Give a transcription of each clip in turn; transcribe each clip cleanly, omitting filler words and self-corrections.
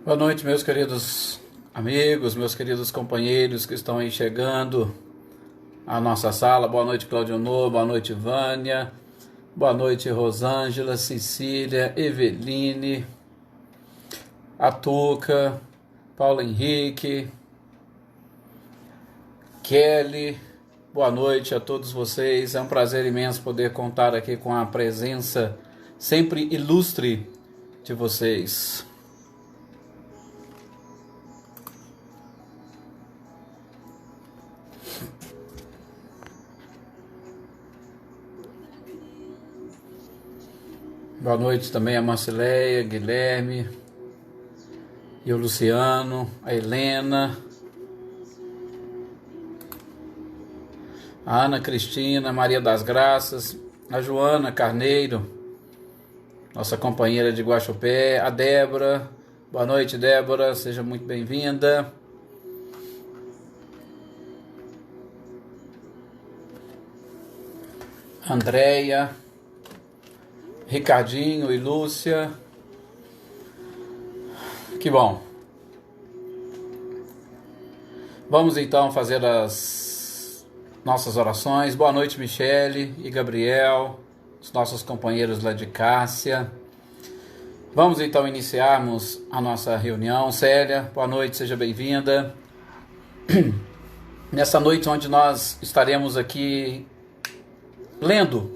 Boa noite, meus queridos amigos, meus queridos companheiros que estão aí chegando à nossa sala. Boa noite, Claudio No, boa noite, Vânia, boa noite, Rosângela, Cecília, Eveline, Atuca, Paulo Henrique, Kelly. Boa noite a todos vocês. É um prazer imenso poder contar aqui com a presença sempre ilustre de vocês. Boa noite também a Marcileia, Guilherme, e o Luciano, a Helena, a Ana Cristina, Maria das Graças, a Joana Carneiro, nossa companheira de Guaxupé, a Débora. Boa noite, Débora, seja muito bem-vinda. Andréia, Ricardinho e Lúcia. Que bom. Vamos então fazer as nossas orações. Boa noite, Michele e Gabriel, os nossos companheiros lá de Cássia. Vamos então iniciarmos a nossa reunião. Célia, boa noite, seja bem-vinda. Nessa noite onde nós estaremos aqui lendo,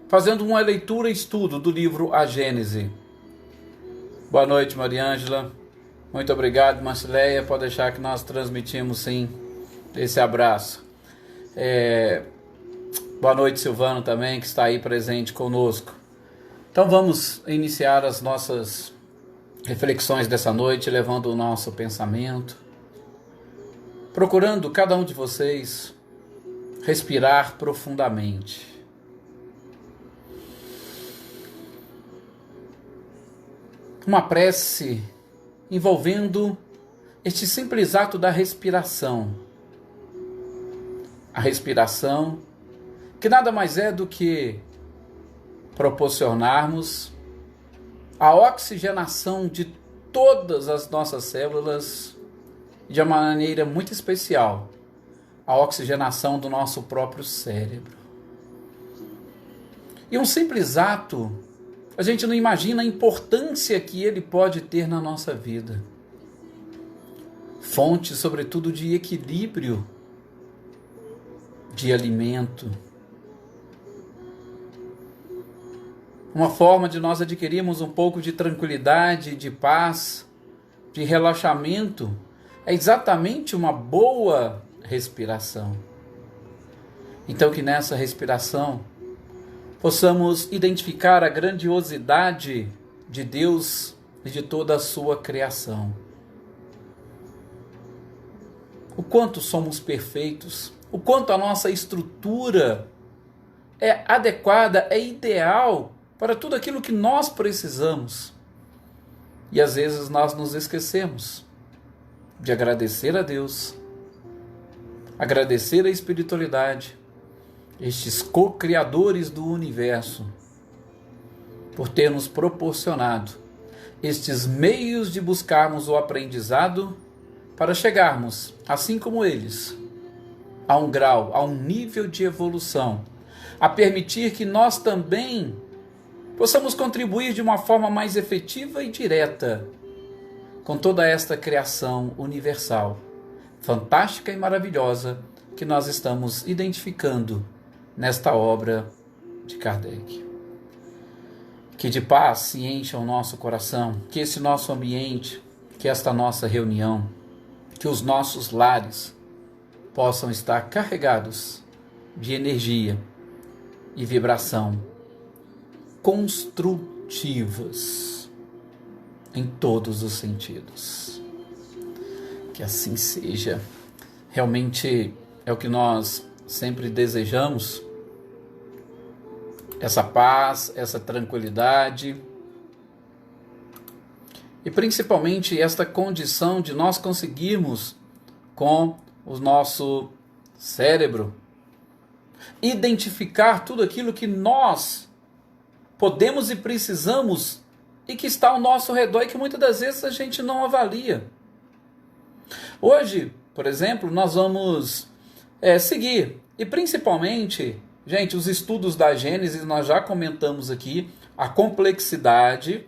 fazendo uma leitura e estudo do livro A Gênese. Boa noite, Mariângela. Muito obrigado, Marcileia. Pode deixar que nós transmitimos, sim, esse abraço. Boa noite, Silvano, também, que está aí presente conosco. Então vamos iniciar as nossas reflexões dessa noite, levando o nosso pensamento, procurando cada um de vocês respirar profundamente. Uma prece envolvendo este simples ato da respiração. A respiração, que nada mais é do que proporcionarmos a oxigenação de todas as nossas células, de uma maneira muito especial, a oxigenação do nosso próprio cérebro. E um simples ato, a gente não imagina a importância que ele pode ter na nossa vida. Fonte, sobretudo, de equilíbrio, de alimento. Uma forma de nós adquirirmos um pouco de tranquilidade, de paz, de relaxamento, é exatamente uma boa respiração. Então que nessa respiração possamos identificar a grandiosidade de Deus e de toda a sua criação. O quanto somos perfeitos, o quanto a nossa estrutura é adequada, é ideal para tudo aquilo que nós precisamos. E às vezes nós nos esquecemos de agradecer a Deus, agradecer a espiritualidade, estes co-criadores do universo, por ter nos proporcionado estes meios de buscarmos o aprendizado para chegarmos, assim como eles, a um grau, a um nível de evolução, a permitir que nós também possamos contribuir de uma forma mais efetiva e direta com toda esta criação universal, fantástica e maravilhosa, que nós estamos identificando nesta obra de Kardec. Que de paz se encha o nosso coração, que esse nosso ambiente, que esta nossa reunião, que os nossos lares possam estar carregados de energia e vibração construtivas em todos os sentidos. Que assim seja. Realmente é o que nós sempre desejamos, essa paz, essa tranquilidade e principalmente esta condição de nós conseguirmos com o nosso cérebro identificar tudo aquilo que nós podemos e precisamos e que está ao nosso redor e que muitas das vezes a gente não avalia. Hoje, por exemplo, nós vamos seguir, e principalmente, gente, os estudos da Gênesis, nós já comentamos aqui, a complexidade,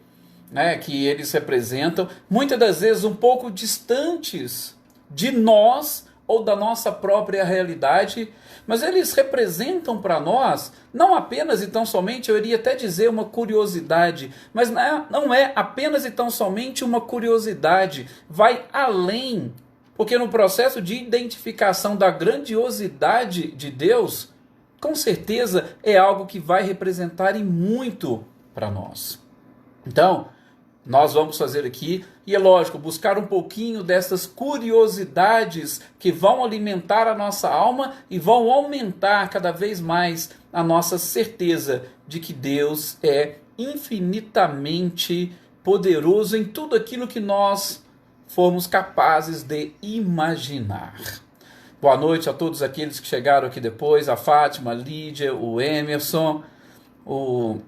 né, que eles representam, muitas das vezes um pouco distantes de nós ou da nossa própria realidade, mas eles representam para nós não apenas e tão somente, eu iria até dizer uma curiosidade, mas não é apenas e tão somente uma curiosidade, vai além, porque no processo de identificação da grandiosidade de Deus, com certeza é algo que vai representar e muito para nós. Então, nós vamos fazer aqui, e é lógico, buscar um pouquinho dessas curiosidades que vão alimentar a nossa alma e vão aumentar cada vez mais a nossa certeza de que Deus é infinitamente poderoso em tudo aquilo que nós formos capazes de imaginar. Boa noite a todos aqueles que chegaram aqui depois, a Fátima, a Lídia, o Emerson, o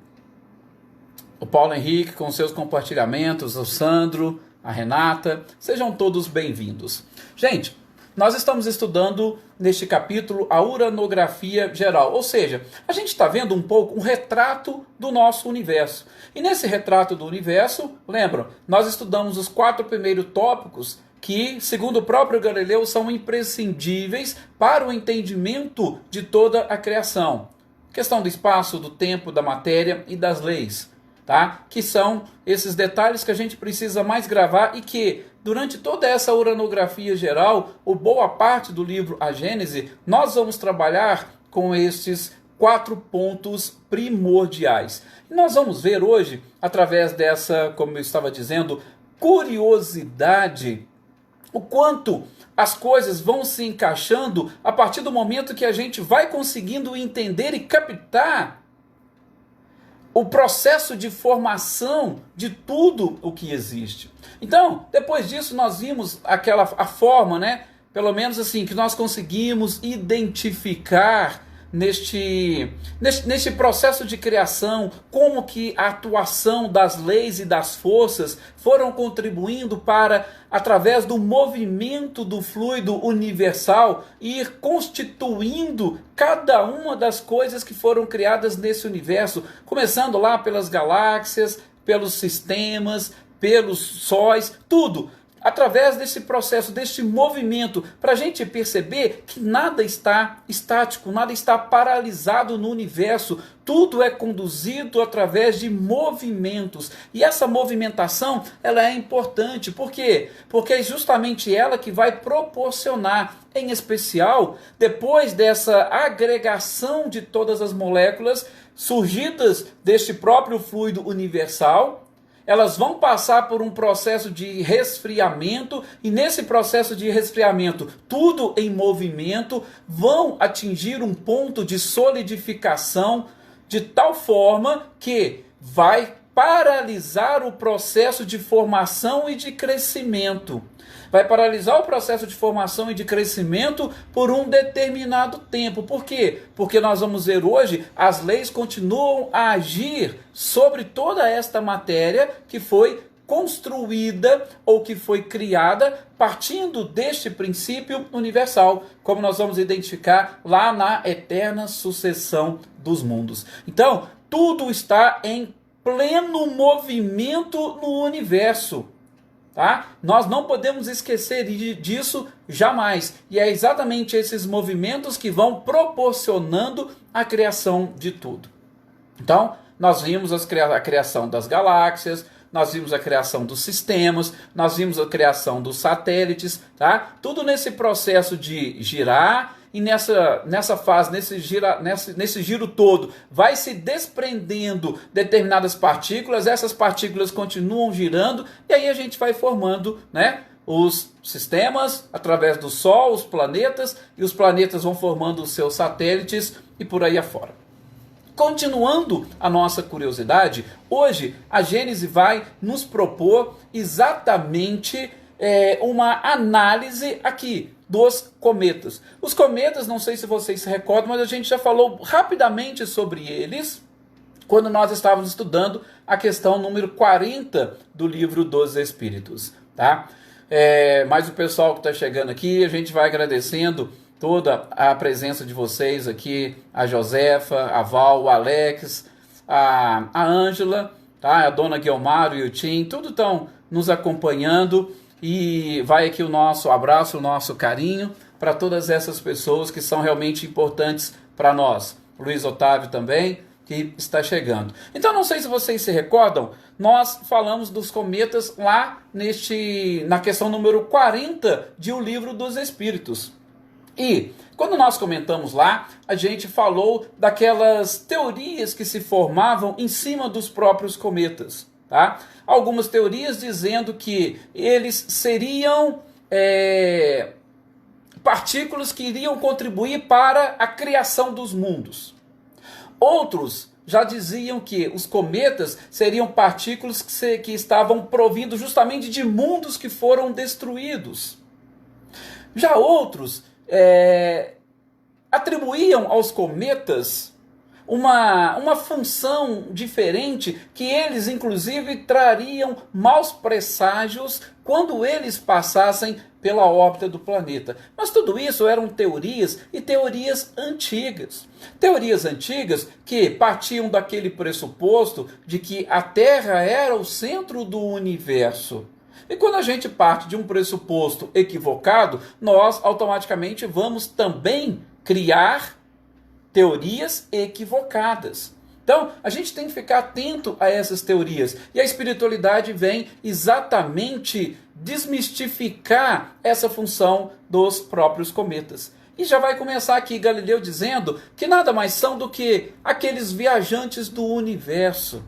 Paulo Henrique com seus compartilhamentos, o Sandro, a Renata, sejam todos bem-vindos. Gente, nós estamos estudando neste capítulo a uranografia geral, ou seja, a gente está vendo um pouco um retrato do nosso universo. E nesse retrato do universo, lembram, nós estudamos os 4 primeiros tópicos que, segundo o próprio Galileu, são imprescindíveis para o entendimento de toda a criação. Questão do espaço, do tempo, da matéria e das leis. Tá? Que são esses detalhes que a gente precisa mais gravar e que, durante toda essa uranografia geral, ou boa parte do livro A Gênese, nós vamos trabalhar com esses 4 pontos primordiais. E nós vamos ver hoje, através dessa, como eu estava dizendo, curiosidade, o quanto as coisas vão se encaixando a partir do momento que a gente vai conseguindo entender e captar o processo de formação de tudo o que existe. Então, depois disso, nós vimos a forma, né? Pelo menos assim, que nós conseguimos identificar neste processo de criação, como que a atuação das leis e das forças foram contribuindo para, através do movimento do fluido universal, ir constituindo cada uma das coisas que foram criadas nesse universo, começando lá pelas galáxias, pelos sistemas, pelos sóis, tudo. Através desse processo, desse movimento, para a gente perceber que nada está estático, nada está paralisado no universo, tudo é conduzido através de movimentos. E essa movimentação, ela é importante. Por quê? Porque é justamente ela que vai proporcionar, em especial, depois dessa agregação de todas as moléculas surgidas deste próprio fluido universal, elas vão passar por um processo de resfriamento, e nesse processo de resfriamento, tudo em movimento, vão atingir um ponto de solidificação de tal forma que vai paralisar o processo de formação e de crescimento. Vai paralisar o processo de formação e de crescimento por um determinado tempo. Por quê? Porque nós vamos ver hoje, as leis continuam a agir sobre toda esta matéria que foi construída ou que foi criada partindo deste princípio universal, como nós vamos identificar lá na eterna sucessão dos mundos. Então, tudo está em pleno movimento no universo. Tá? Nós não podemos esquecer disso jamais. E é exatamente esses movimentos que vão proporcionando a criação de tudo. Então, nós vimos a criação das galáxias, nós vimos a criação dos sistemas, nós vimos a criação dos satélites, tá? Tudo nesse processo de girar, e nessa fase, nesse giro todo, vai se desprendendo determinadas partículas, essas partículas continuam girando, e aí a gente vai formando, né, os sistemas, através do Sol, os planetas, e os planetas vão formando os seus satélites, e por aí afora. Continuando a nossa curiosidade, hoje a Gênese vai nos propor exatamente uma análise aqui dos cometas. Os cometas, não sei se vocês se recordam, mas a gente já falou rapidamente sobre eles quando nós estávamos estudando a questão número 40 do livro dos Espíritos, tá? Mas o pessoal que está chegando aqui, a gente vai agradecendo toda a presença de vocês aqui, a Josefa, a Val, o Alex, a Ângela, tá? A dona Guilmar e o Tim, tudo estão nos acompanhando, e vai aqui o nosso abraço, o nosso carinho para todas essas pessoas que são realmente importantes para nós. O Luiz Otávio também, que está chegando. Então, não sei se vocês se recordam, nós falamos dos cometas lá na questão número 40 de O Livro dos Espíritos. E quando nós comentamos lá, a gente falou daquelas teorias que se formavam em cima dos próprios cometas, tá? Algumas teorias dizendo que eles seriam partículas que iriam contribuir para a criação dos mundos. Outros já diziam que os cometas seriam partículas que estavam provindo justamente de mundos que foram destruídos. Já outros atribuíam aos cometas uma função diferente, que eles inclusive trariam maus presságios quando eles passassem pela órbita do planeta. Mas tudo isso eram teorias, e teorias antigas. Teorias antigas que partiam daquele pressuposto de que a Terra era o centro do universo. E quando a gente parte de um pressuposto equivocado, nós automaticamente vamos também criar teorias equivocadas. Então, a gente tem que ficar atento a essas teorias. E a espiritualidade vem exatamente desmistificar essa função dos próprios cometas. E já vai começar aqui Galileu dizendo que nada mais são do que aqueles viajantes do universo.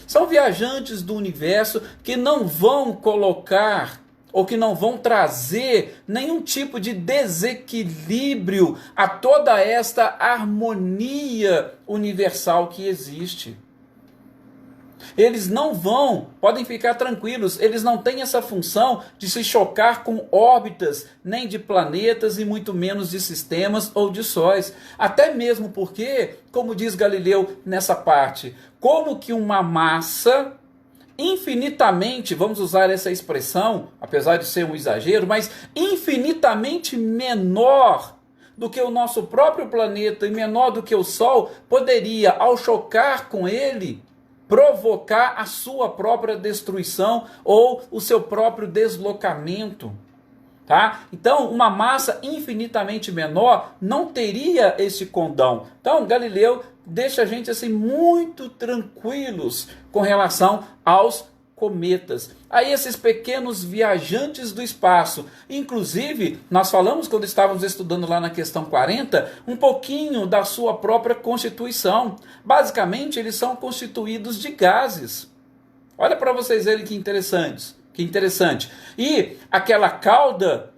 São viajantes do universo que não vão colocar ou que não vão trazer nenhum tipo de desequilíbrio a toda esta harmonia universal que existe. Eles não podem ficar tranquilos, eles não têm essa função de se chocar com órbitas, nem de planetas e muito menos de sistemas ou de sóis. Até mesmo porque, como diz Galileu nessa parte, como que uma massa infinitamente, vamos usar essa expressão, apesar de ser um exagero, mas infinitamente menor do que o nosso próprio planeta e menor do que o Sol, poderia, ao chocar com ele, provocar a sua própria destruição ou o seu próprio deslocamento. Tá? Então, uma massa infinitamente menor não teria esse condão. Então, Galileu deixa a gente assim muito tranquilos com relação aos cometas, a esses pequenos viajantes do espaço. Inclusive, nós falamos quando estávamos estudando lá na questão 40, um pouquinho da sua própria constituição. Basicamente, eles são constituídos de gases. Olha para vocês verem que interessante. E aquela cauda,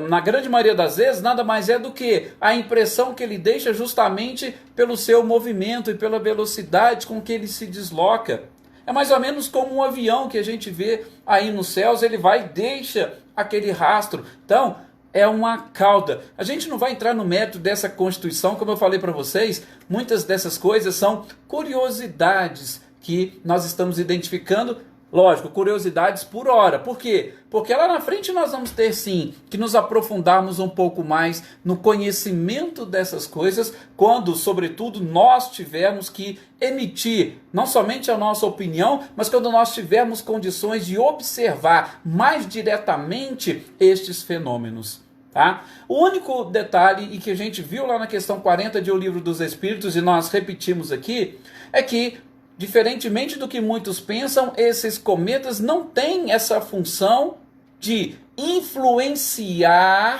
na grande maioria das vezes, nada mais é do que a impressão que ele deixa justamente pelo seu movimento e pela velocidade com que ele se desloca. É mais ou menos como um avião que a gente vê aí nos céus, ele vai e deixa aquele rastro. Então, é uma cauda. A gente não vai entrar no mérito dessa constituição, como eu falei para vocês, muitas dessas coisas são curiosidades que nós estamos identificando. Lógico, curiosidades por hora. Por quê? Porque lá na frente nós vamos ter sim que nos aprofundarmos um pouco mais no conhecimento dessas coisas, quando, sobretudo, nós tivermos que emitir não somente a nossa opinião, mas quando nós tivermos condições de observar mais diretamente estes fenômenos. Tá? O único detalhe, e que a gente viu lá na questão 40 de O Livro dos Espíritos, e nós repetimos aqui, é que diferentemente do que muitos pensam, esses cometas não têm essa função de influenciar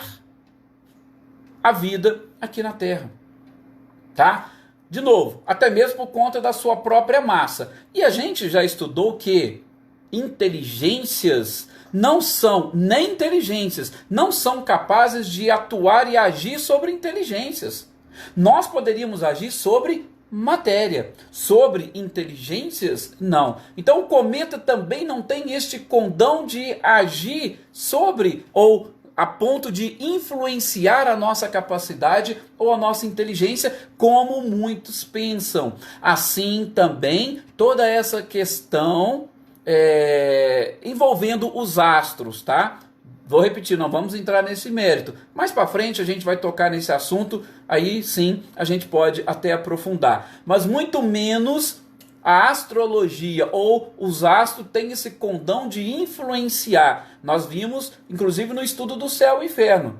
a vida aqui na Terra. Tá? De novo, até mesmo por conta da sua própria massa. E a gente já estudou que inteligências não são capazes de atuar e agir sobre inteligências. Nós poderíamos agir sobre matéria, sobre inteligências, não. Então o cometa também não tem este condão de agir sobre ou a ponto de influenciar a nossa capacidade ou a nossa inteligência, como muitos pensam. Assim também toda essa questão envolvendo os astros, tá? Vou repetir, não vamos entrar nesse mérito. Mais para frente a gente vai tocar nesse assunto, aí sim a gente pode até aprofundar. Mas muito menos a astrologia ou os astros têm esse condão de influenciar. Nós vimos, inclusive no estudo do céu e inferno.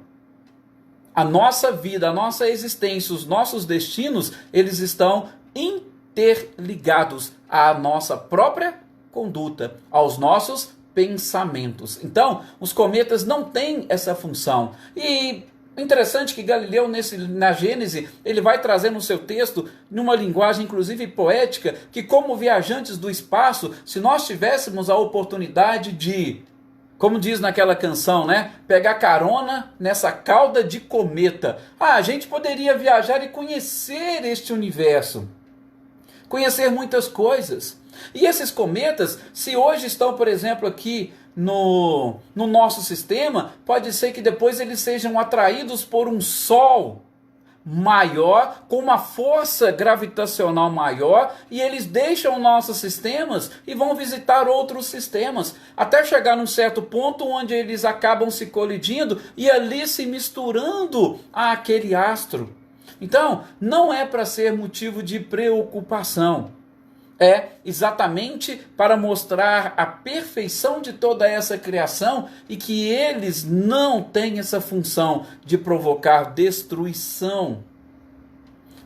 A nossa vida, a nossa existência, os nossos destinos, eles estão interligados à nossa própria conduta, aos nossos pensamentos. Então, os cometas não têm essa função. E interessante que Galileu, na Gênese, ele vai trazer no seu texto, numa linguagem inclusive poética, que como viajantes do espaço, se nós tivéssemos a oportunidade de, como diz naquela canção, né, pegar carona nessa cauda de cometa, a gente poderia viajar e conhecer este universo, conhecer muitas coisas. E esses cometas, se hoje estão, por exemplo, aqui no nosso sistema, pode ser que depois eles sejam atraídos por um Sol maior, com uma força gravitacional maior, e eles deixam nossos sistemas e vão visitar outros sistemas, até chegar num certo ponto onde eles acabam se colidindo e ali se misturando àquele astro. Então, não é para ser motivo de preocupação. É exatamente para mostrar a perfeição de toda essa criação e que eles não têm essa função de provocar destruição.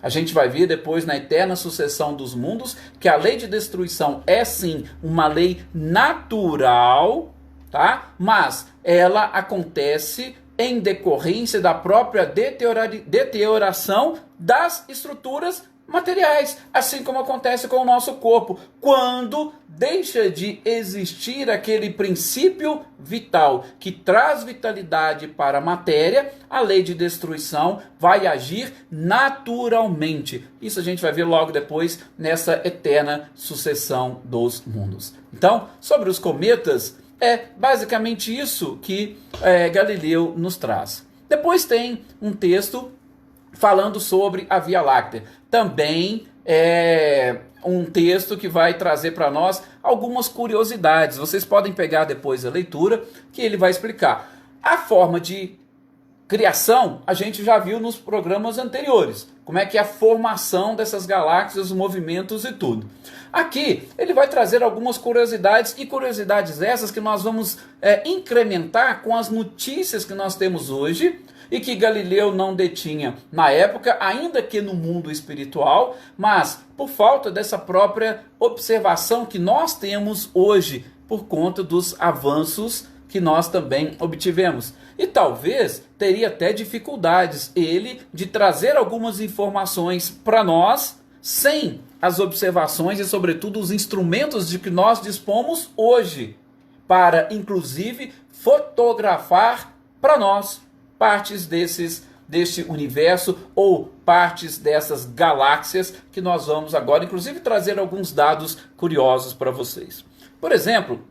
A gente vai ver depois na eterna sucessão dos mundos que a lei de destruição é sim uma lei natural, tá? Mas ela acontece em decorrência da própria deterioração das estruturas materiais, assim como acontece com o nosso corpo. Quando deixa de existir aquele princípio vital que traz vitalidade para a matéria, a lei de destruição vai agir naturalmente. Isso a gente vai ver logo depois nessa eterna sucessão dos mundos. Então, sobre os cometas, é basicamente isso que Galileu nos traz. Depois tem um texto falando sobre a Via Láctea. Também é um texto que vai trazer para nós algumas curiosidades. Vocês podem pegar depois a leitura, que ele vai explicar. A forma de criação, a gente já viu nos programas anteriores. Como é que é a formação dessas galáxias, os movimentos e tudo. Aqui, ele vai trazer algumas curiosidades, e curiosidades essas que nós vamos incrementar com as notícias que nós temos hoje, e que Galileu não detinha na época, ainda que no mundo espiritual, mas por falta dessa própria observação que nós temos hoje, por conta dos avanços que nós também obtivemos. E talvez teria até dificuldades ele de trazer algumas informações para nós, sem as observações e sobretudo os instrumentos de que nós dispomos hoje, para inclusive fotografar para nós partes deste universo ou partes dessas galáxias que nós vamos agora, inclusive, trazer alguns dados curiosos para vocês. Por exemplo,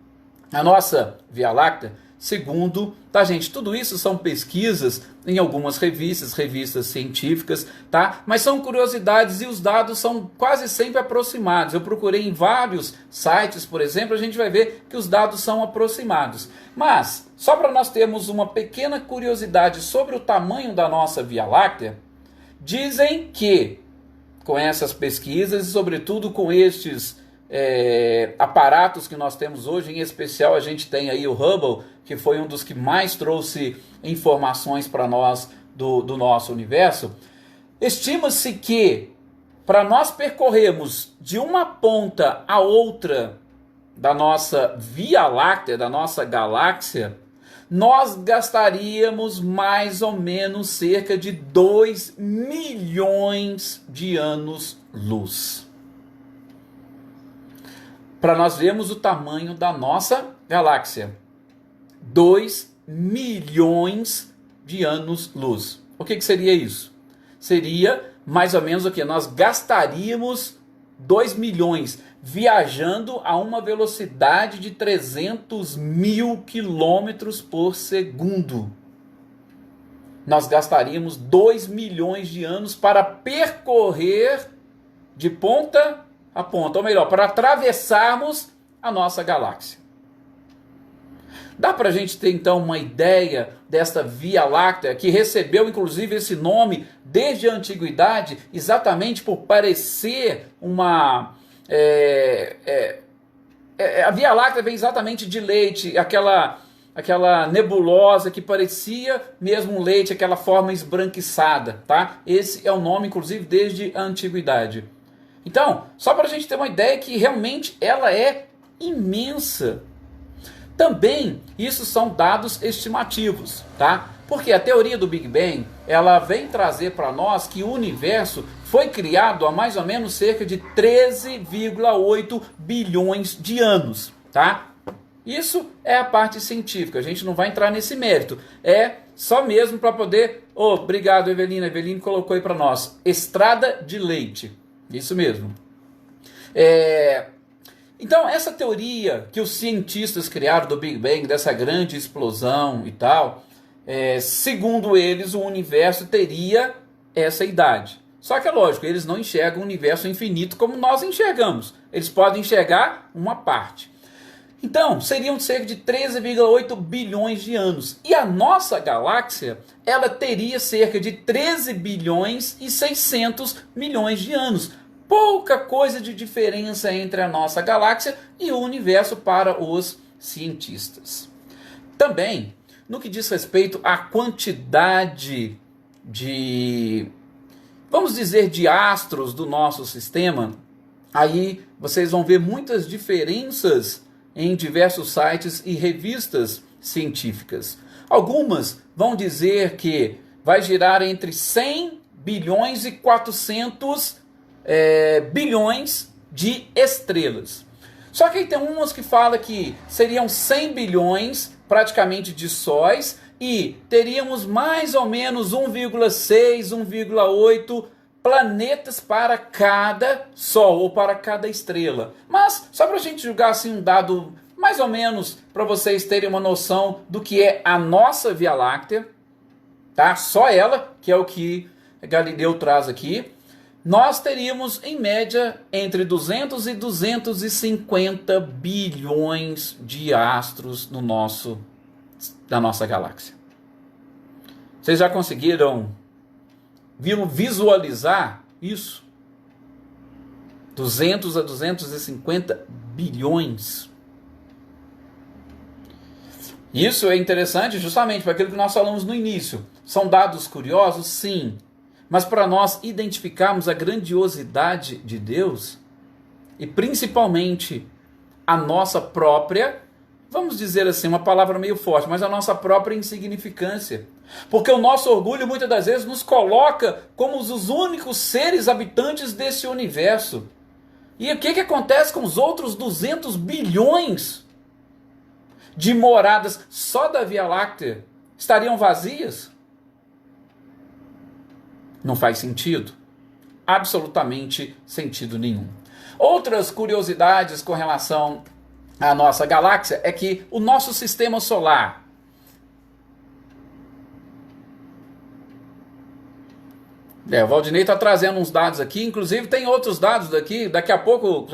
a nossa Via Láctea, segundo, tá, gente? Tudo isso são pesquisas em algumas revistas científicas, tá? Mas são curiosidades e os dados são quase sempre aproximados. Eu procurei em vários sites, por exemplo, a gente vai ver que os dados são aproximados. Mas, só para nós termos uma pequena curiosidade sobre o tamanho da nossa Via Láctea, dizem que, com essas pesquisas e sobretudo com estes aparatos que nós temos hoje, em especial a gente tem aí o Hubble, que foi um dos que mais trouxe informações para nós do nosso universo. Estima-se que para nós percorrermos de uma ponta a outra da nossa Via Láctea, da nossa galáxia, nós gastaríamos mais ou menos cerca de 2 milhões de anos-luz. Para nós vermos o tamanho da nossa galáxia. 2 milhões de anos-luz. O que seria isso? Seria mais ou menos o que? Nós gastaríamos 2 milhões viajando a uma velocidade de 300 mil quilômetros por segundo. nós gastaríamos 2 milhões de anos para percorrer de ponta a ponta, ou melhor, para atravessarmos a nossa galáxia. Dá para a gente ter então uma ideia desta Via Láctea, que recebeu inclusive esse nome desde a antiguidade, exatamente por parecer uma... a Via Láctea vem exatamente de leite, aquela nebulosa que parecia mesmo um leite, aquela forma esbranquiçada, tá? Esse é o nome, inclusive, desde a antiguidade. Então, só para a gente ter uma ideia que realmente ela é imensa. Também, isso são dados estimativos, tá? Porque a teoria do Big Bang, ela vem trazer para nós que o universo foi criado há mais ou menos cerca de 13,8 bilhões de anos, tá? Isso é a parte científica, a gente não vai entrar nesse mérito. É só mesmo para poder... obrigado, Evelina. Evelina colocou aí para nós. Estrada de leite. Isso mesmo. Então, essa teoria que os cientistas criaram do Big Bang, dessa grande explosão e tal, segundo eles, o universo teria essa idade. Só que é lógico, eles não enxergam o universo infinito como nós enxergamos. Eles podem enxergar uma parte. Então, seriam cerca de 13,8 bilhões de anos. E a nossa galáxia, ela teria cerca de 13 bilhões e 600 milhões de anos. Pouca coisa de diferença entre a nossa galáxia e o universo para os cientistas. Também, no que diz respeito à quantidade de, vamos dizer, de astros do nosso sistema, aí vocês vão ver muitas diferenças em diversos sites e revistas científicas. Algumas vão dizer que vai girar entre 100 bilhões e 400 bilhões de estrelas. Só que aí tem umas que falam que seriam 100 bilhões praticamente de sóis e teríamos mais ou menos 1,6, 1,8 planetas para cada Sol ou para cada estrela. Mas só para a gente julgar assim um dado mais ou menos para vocês terem uma noção do que é a nossa Via Láctea, tá? Só ela, que é o que Galileu traz aqui. Nós teríamos em média entre 200 e 250 bilhões de astros na nossa galáxia. Vocês já conseguiram visualizar isso? 200 a 250 bilhões. Isso é interessante justamente para aquilo que nós falamos no início. São dados curiosos? Sim. Mas para nós identificarmos a grandiosidade de Deus, e principalmente a nossa própria, vamos dizer assim, uma palavra meio forte, mas a nossa própria insignificância. Porque o nosso orgulho muitas das vezes nos coloca como os únicos seres habitantes desse universo. E o que acontece com os outros 200 bilhões de moradas só da Via Láctea? Estariam vazias? Não faz sentido? Absolutamente sentido nenhum. Outras curiosidades com relação à nossa galáxia é que o nosso sistema solar, o Valdinei está trazendo uns dados aqui, inclusive tem outros dados daqui a pouco,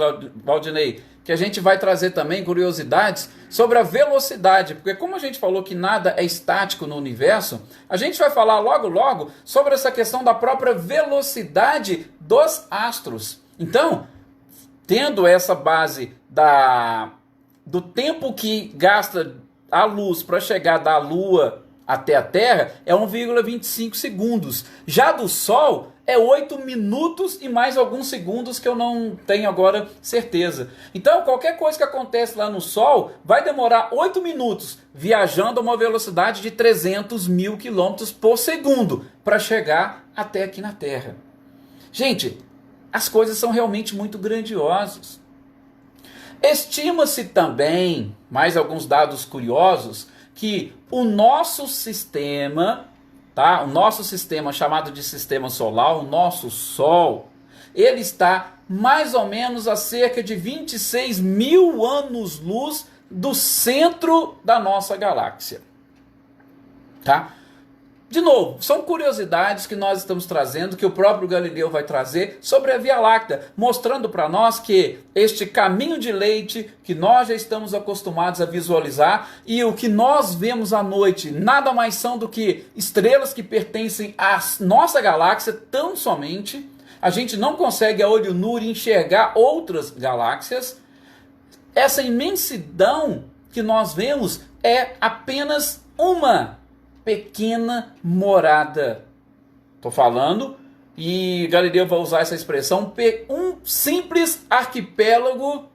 Valdinei, que a gente vai trazer também curiosidades sobre a velocidade, porque como a gente falou que nada é estático no universo, a gente vai falar logo sobre essa questão da própria velocidade dos astros. Então, tendo essa base do tempo que gasta a luz para chegar da Lua até a Terra, é 1,25 segundos. Já do Sol é 8 minutos e mais alguns segundos que eu não tenho agora certeza. Então, qualquer coisa que acontece lá no Sol vai demorar 8 minutos viajando a uma velocidade de 300 mil quilômetros por segundo para chegar até aqui na Terra. Gente, as coisas são realmente muito grandiosas. Estima-se também, mais alguns dados curiosos, que o nosso sistema, tá? O nosso sistema chamado de sistema solar, o nosso Sol, ele está mais ou menos a cerca de 26 mil anos-luz do centro da nossa galáxia. Tá? De novo, são curiosidades que nós estamos trazendo, que o próprio Galileu vai trazer sobre a Via Láctea, mostrando para nós que este caminho de leite que nós já estamos acostumados a visualizar e o que nós vemos à noite nada mais são do que estrelas que pertencem à nossa galáxia tão somente. A gente não consegue a olho nu enxergar outras galáxias. Essa imensidão que nós vemos é apenas uma pequena morada. Estou falando, e Galileu vai usar essa expressão, um simples arquipélago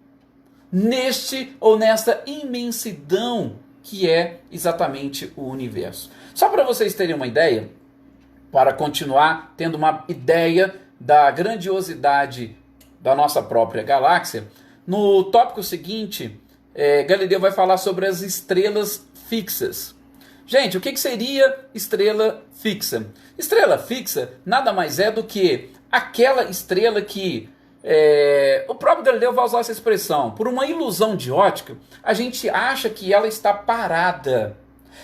neste ou nesta imensidão que é exatamente o universo. Só para vocês terem uma ideia, para continuar tendo uma ideia da grandiosidade da nossa própria galáxia, no tópico seguinte, Galileu vai falar sobre as estrelas fixas. Gente, o que seria estrela fixa? Estrela fixa nada mais é do que aquela estrela que o próprio Galileu vai usar essa expressão. Por uma ilusão de ótica, a gente acha que ela está parada.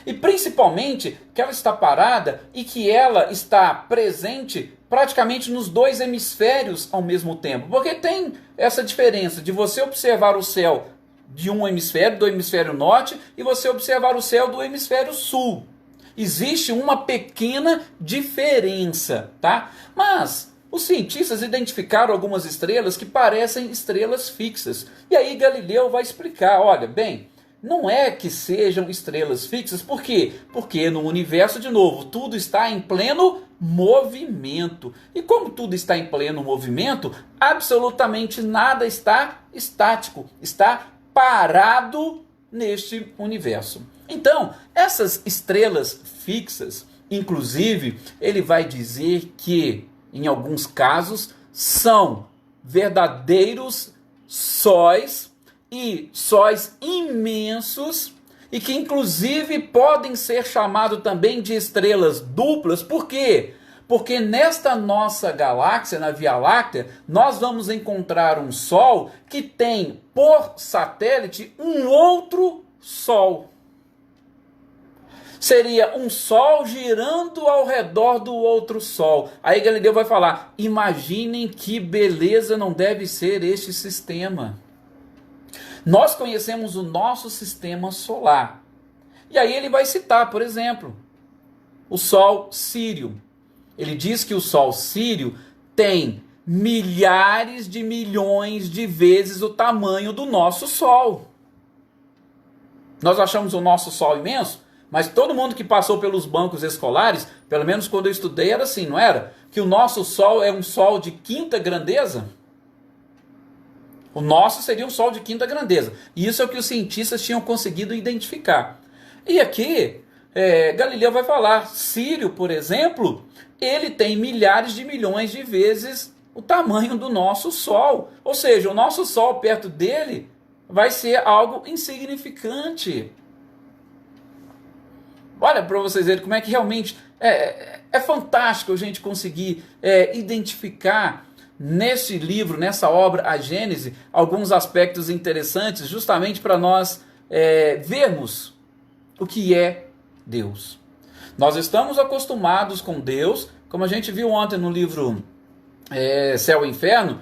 E principalmente que ela está parada e que ela está presente praticamente nos dois hemisférios ao mesmo tempo. Porque tem essa diferença de você observar o céu de um hemisfério, do hemisfério norte, e você observar o céu do hemisfério sul. Existe uma pequena diferença, tá? Mas os cientistas identificaram algumas estrelas que parecem estrelas fixas. E aí Galileu vai explicar, olha, bem, não é que sejam estrelas fixas, por quê? Porque no universo, de novo, tudo está em pleno movimento. E como tudo está em pleno movimento, absolutamente nada está estático, está parado neste universo. Então, essas estrelas fixas, inclusive, ele vai dizer que, em alguns casos, são verdadeiros sóis e sóis imensos e que, inclusive, podem ser chamados também de estrelas duplas. Por quê? Porque nesta nossa galáxia, na Via Láctea, nós vamos encontrar um Sol que tem por satélite um outro Sol. Seria um Sol girando ao redor do outro Sol. Aí Galileu vai falar, imaginem que beleza não deve ser este sistema. Nós conhecemos o nosso sistema solar. E aí ele vai citar, por exemplo, o Sol Sírio. Ele diz que o Sol Sírio tem milhares de milhões de vezes o tamanho do nosso Sol. Nós achamos o nosso Sol imenso, mas todo mundo que passou pelos bancos escolares, pelo menos quando eu estudei era assim, não era? Que o nosso Sol é um Sol de quinta grandeza. O nosso seria um Sol de quinta grandeza. E isso é o que os cientistas tinham conseguido identificar. E aqui, Galileu vai falar, Sírio, por exemplo, ele tem milhares de milhões de vezes o tamanho do nosso Sol. Ou seja, o nosso Sol perto dele vai ser algo insignificante. Olha para vocês verem como é que realmente é fantástico a gente conseguir identificar nesse livro, nessa obra, a Gênese, alguns aspectos interessantes, justamente para nós vermos o que é Deus. Nós estamos acostumados com Deus, como a gente viu ontem no livro Céu e Inferno,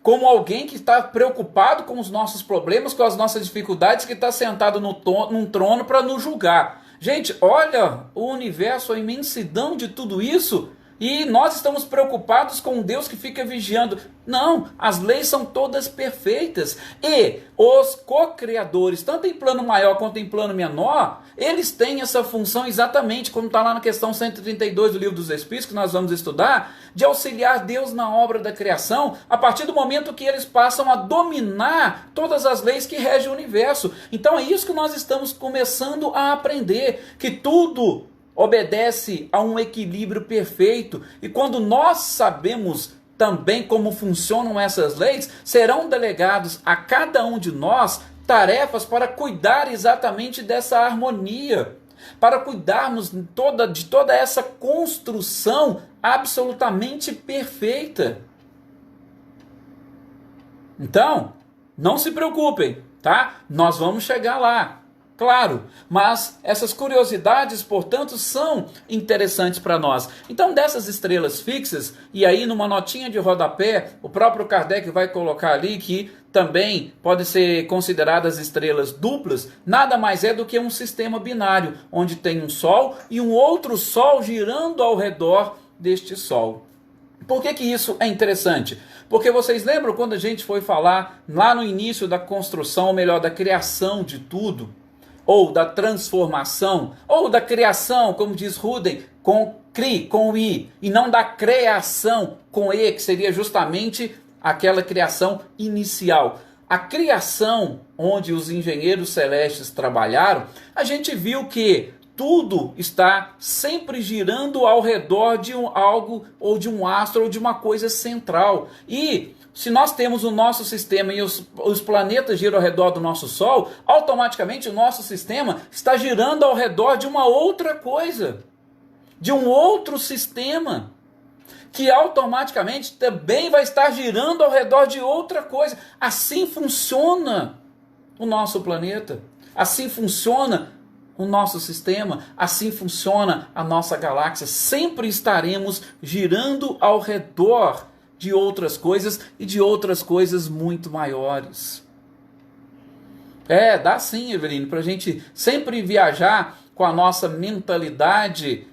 como alguém que está preocupado com os nossos problemas, com as nossas dificuldades, que está sentado num trono para nos julgar. Gente, olha o universo, a imensidão de tudo isso, e nós estamos preocupados com um Deus que fica vigiando. Não, as leis são todas perfeitas. E os co-criadores, tanto em plano maior quanto em plano menor, eles têm essa função exatamente, como está lá na questão 132 do Livro dos Espíritos, que nós vamos estudar, de auxiliar Deus na obra da criação, a partir do momento que eles passam a dominar todas as leis que regem o universo. Então é isso que nós estamos começando a aprender, que tudo obedece a um equilíbrio perfeito, e quando nós sabemos também como funcionam essas leis, serão delegados a cada um de nós tarefas para cuidar exatamente dessa harmonia, para cuidarmos de toda essa construção absolutamente perfeita. Então, não se preocupem, tá? Nós vamos chegar lá. Claro, mas essas curiosidades, portanto, são interessantes para nós. Então, dessas estrelas fixas, e aí numa notinha de rodapé, o próprio Kardec vai colocar ali que também podem ser consideradas estrelas duplas, nada mais é do que um sistema binário, onde tem um Sol e um outro Sol girando ao redor deste Sol. Por que isso é interessante? Porque vocês lembram quando a gente foi falar lá no início da construção, ou melhor, da criação de tudo, ou da transformação, ou da criação, como diz Ruden, com cri, com i, e não da criação com e, que seria justamente aquela criação inicial. A criação onde os engenheiros celestes trabalharam, a gente viu que tudo está sempre girando ao redor de algo, ou de um astro, ou de uma coisa central. E se nós temos o nosso sistema e os planetas giram ao redor do nosso Sol, automaticamente o nosso sistema está girando ao redor de uma outra coisa, de um outro sistema, que automaticamente também vai estar girando ao redor de outra coisa. Assim funciona o nosso planeta, assim funciona o nosso sistema, assim funciona a nossa galáxia. Sempre estaremos girando ao redor de outras coisas e de outras coisas muito maiores. Dá sim, Evelino, para a gente sempre viajar com a nossa mentalidade,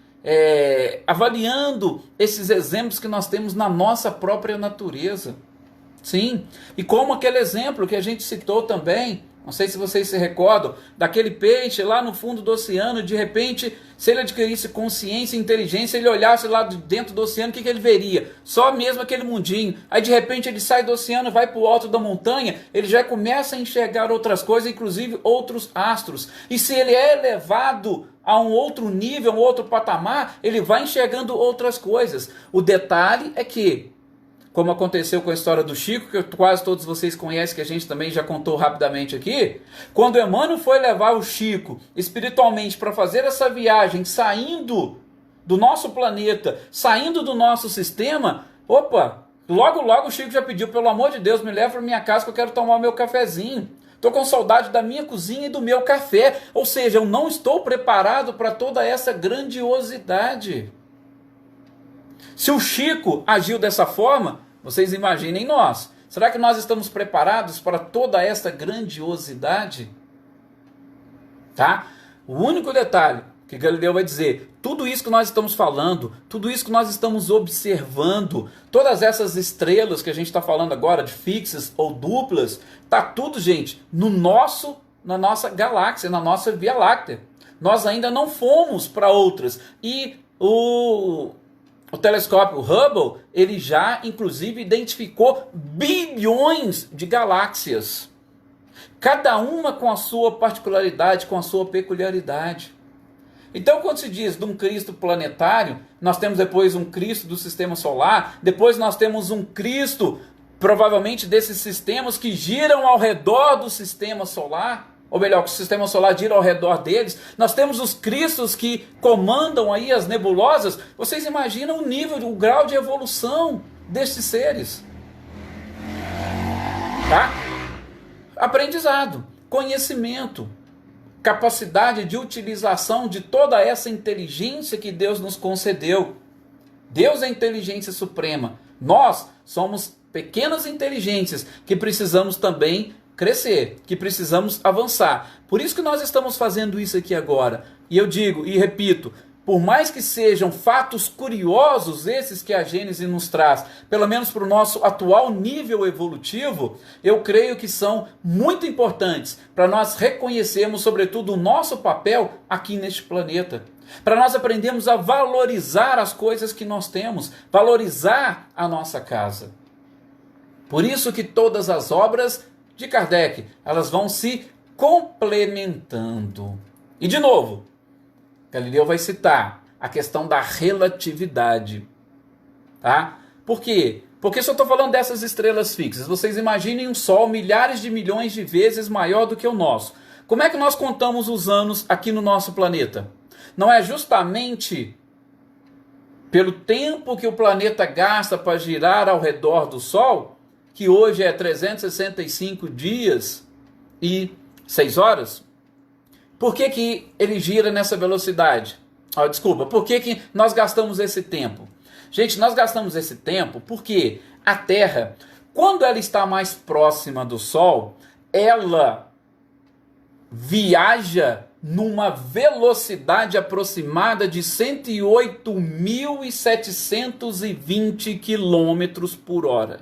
avaliando esses exemplos que nós temos na nossa própria natureza. Sim, e como aquele exemplo que a gente citou também, não sei se vocês se recordam, daquele peixe lá no fundo do oceano, de repente, se ele adquirisse consciência e inteligência, ele olhasse lá dentro do oceano, o que ele veria? Só mesmo aquele mundinho. Aí de repente ele sai do oceano, vai para o alto da montanha, ele já começa a enxergar outras coisas, inclusive outros astros. E se ele é elevado a um outro nível, um outro patamar, ele vai enxergando outras coisas. O detalhe é que, como aconteceu com a história do Chico, que quase todos vocês conhecem, que a gente também já contou rapidamente aqui, quando Emmanuel foi levar o Chico espiritualmente para fazer essa viagem, saindo do nosso planeta, saindo do nosso sistema, logo o Chico já pediu, pelo amor de Deus, me leva para minha casa que eu quero tomar o meu cafezinho. Estou com saudade da minha cozinha e do meu café. Ou seja, eu não estou preparado para toda essa grandiosidade. Se o Chico agiu dessa forma, vocês imaginem nós. Será que nós estamos preparados para toda essa grandiosidade? Tá? O único detalhe que Galileu vai dizer, tudo isso que nós estamos falando, tudo isso que nós estamos observando, todas essas estrelas que a gente está falando agora, de fixas ou duplas, tá tudo, gente, na nossa galáxia, na nossa Via Láctea. Nós ainda não fomos para outras. E o telescópio Hubble, ele já, inclusive, identificou bilhões de galáxias. Cada uma com a sua particularidade, com a sua peculiaridade. Então, quando se diz de um Cristo planetário, nós temos depois um Cristo do sistema solar, depois nós temos um Cristo, provavelmente, desses sistemas que giram ao redor do sistema solar, ou melhor, que o sistema solar gira ao redor deles. Nós temos os cristos que comandam aí as nebulosas. Vocês imaginam o nível, o grau de evolução destes seres. Tá? Aprendizado, conhecimento, capacidade de utilização de toda essa inteligência que Deus nos concedeu. Deus é a inteligência suprema. Nós somos pequenas inteligências que precisamos também crescer, que precisamos avançar. Por isso que nós estamos fazendo isso aqui agora. E eu digo e repito, por mais que sejam fatos curiosos esses que a Gênese nos traz, pelo menos para o nosso atual nível evolutivo, eu creio que são muito importantes para nós reconhecermos, sobretudo, o nosso papel aqui neste planeta. Para nós aprendermos a valorizar as coisas que nós temos, valorizar a nossa casa. Por isso que todas as obras de Kardec, elas vão se complementando. E de novo, Galileu vai citar a questão da relatividade. Tá? Por quê? Porque se eu estou falando dessas estrelas fixas, vocês imaginem um Sol milhares de milhões de vezes maior do que o nosso. Como é que nós contamos os anos aqui no nosso planeta? Não é justamente pelo tempo que o planeta gasta para girar ao redor do Sol, que hoje é 365 dias e 6 horas, Por que que ele gira nessa velocidade? Desculpa, por que que nós gastamos esse tempo? Gente, nós gastamos esse tempo porque a Terra, quando ela está mais próxima do Sol, ela viaja numa velocidade aproximada de 108.720 quilômetros por hora.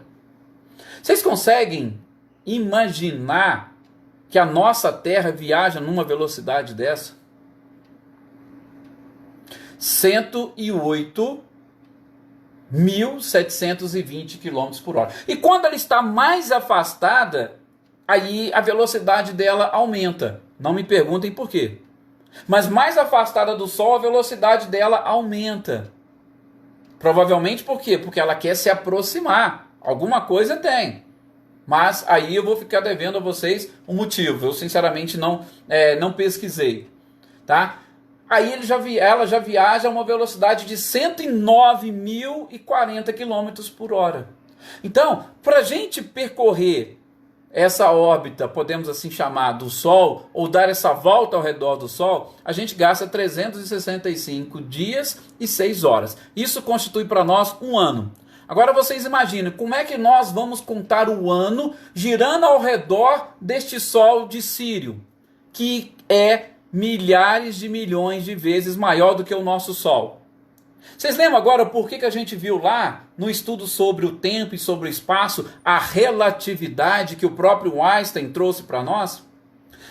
Vocês conseguem imaginar que a nossa Terra viaja numa velocidade dessa? 108.720 quilômetros por hora. E quando ela está mais afastada, aí a velocidade dela aumenta. Não me perguntem por quê. Mas mais afastada do Sol, a velocidade dela aumenta. Provavelmente por quê? Porque ela quer se aproximar. Alguma coisa tem. Mas aí eu vou ficar devendo a vocês um motivo. Eu sinceramente não pesquisei. Tá? Aí ela já viaja a uma velocidade de 109.040 km por hora. Então, para a gente percorrer essa órbita, podemos assim chamar, do Sol, ou dar essa volta ao redor do Sol, a gente gasta 365 dias e 6 horas. Isso constitui para nós um ano. Agora vocês imaginem, como é que nós vamos contar o ano girando ao redor deste Sol de Sírio, que é milhares de milhões de vezes maior do que o nosso Sol. Vocês lembram agora por que a gente viu lá, no estudo sobre o tempo e sobre o espaço, a relatividade que o próprio Einstein trouxe para nós?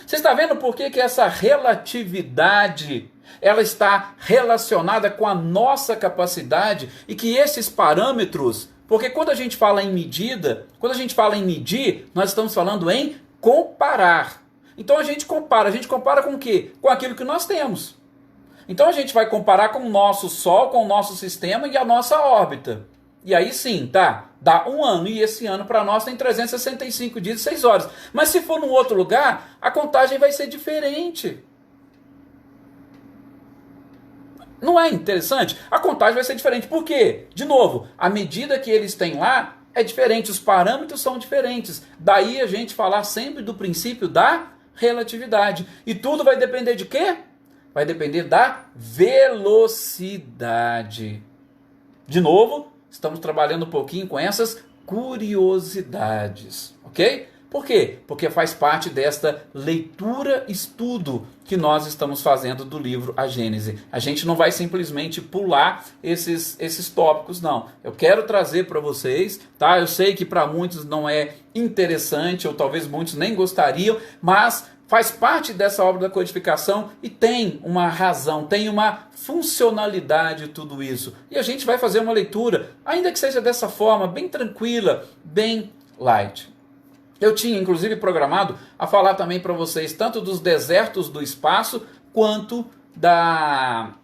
Você está vendo por que essa relatividade ela está relacionada com a nossa capacidade e que esses parâmetros, porque quando a gente fala em medida, quando a gente fala em medir, nós estamos falando em comparar. Então a gente compara com o quê? Com aquilo que nós temos. Então a gente vai comparar com o nosso Sol, com o nosso sistema e a nossa órbita. E aí sim, tá? Dá um ano, e esse ano para nós tem 365 dias e 6 horas. Mas se for num outro lugar, a contagem vai ser diferente. Não é interessante? A contagem vai ser diferente. Por quê? De novo, a medida que eles têm lá é diferente, os parâmetros são diferentes. Daí a gente falar sempre do princípio da relatividade. E tudo vai depender de quê? Vai depender da velocidade. De novo, estamos trabalhando um pouquinho com essas curiosidades, ok? Por quê? Porque faz parte desta leitura-estudo que nós estamos fazendo do livro A Gênese. A gente não vai simplesmente pular esses tópicos, não. Eu quero trazer para vocês, tá? Eu sei que para muitos não é interessante, ou talvez muitos nem gostariam, mas faz parte dessa obra da codificação e tem uma razão, tem uma funcionalidade tudo isso. E a gente vai fazer uma leitura, ainda que seja dessa forma, bem tranquila, bem light. Eu tinha inclusive programado a falar também para vocês tanto dos desertos do espaço quanto da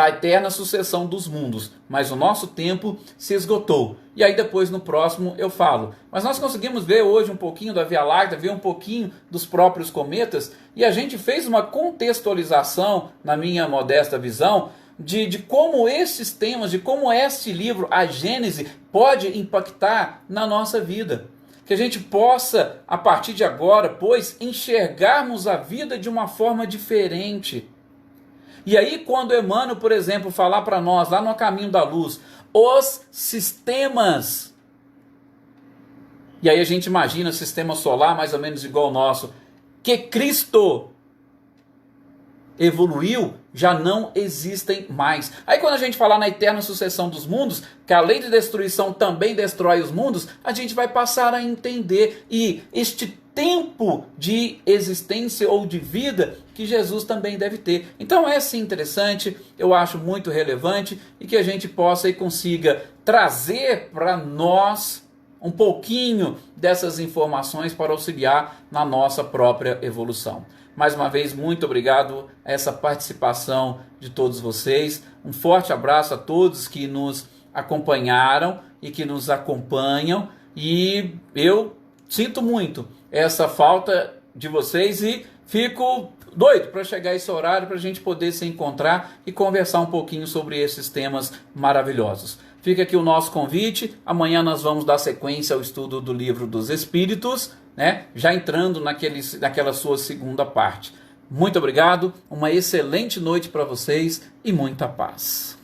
eterna sucessão dos mundos, mas o nosso tempo se esgotou. E aí depois no próximo eu falo. Mas nós conseguimos ver hoje um pouquinho da Via Láctea, ver um pouquinho dos próprios cometas, e a gente fez uma contextualização, na minha modesta visão, de como esses temas, de como este livro, A Gênese, pode impactar na nossa vida. Que a gente possa, a partir de agora, pois, enxergarmos a vida de uma forma diferente. E aí, quando Emmanuel, por exemplo, falar para nós, lá no Caminho da Luz, os sistemas, e aí a gente imagina o sistema solar mais ou menos igual ao nosso, que Cristo evoluiu, já não existem mais. Aí quando a gente falar na eterna sucessão dos mundos, que a lei de destruição também destrói os mundos, a gente vai passar a entender, e este tempo de existência ou de vida que Jesus também deve ter. Então é sim interessante, eu acho muito relevante, e que a gente possa e consiga trazer para nós um pouquinho dessas informações para auxiliar na nossa própria evolução. Mais uma vez, muito obrigado a essa participação de todos vocês. Um forte abraço a todos que nos acompanharam e que nos acompanham. E eu sinto muito essa falta de vocês e fico doido para chegar esse horário para a gente poder se encontrar e conversar um pouquinho sobre esses temas maravilhosos. Fica aqui o nosso convite. Amanhã nós vamos dar sequência ao estudo do Livro dos Espíritos, né? Já entrando naquela sua segunda parte. Muito obrigado, uma excelente noite para vocês e muita paz.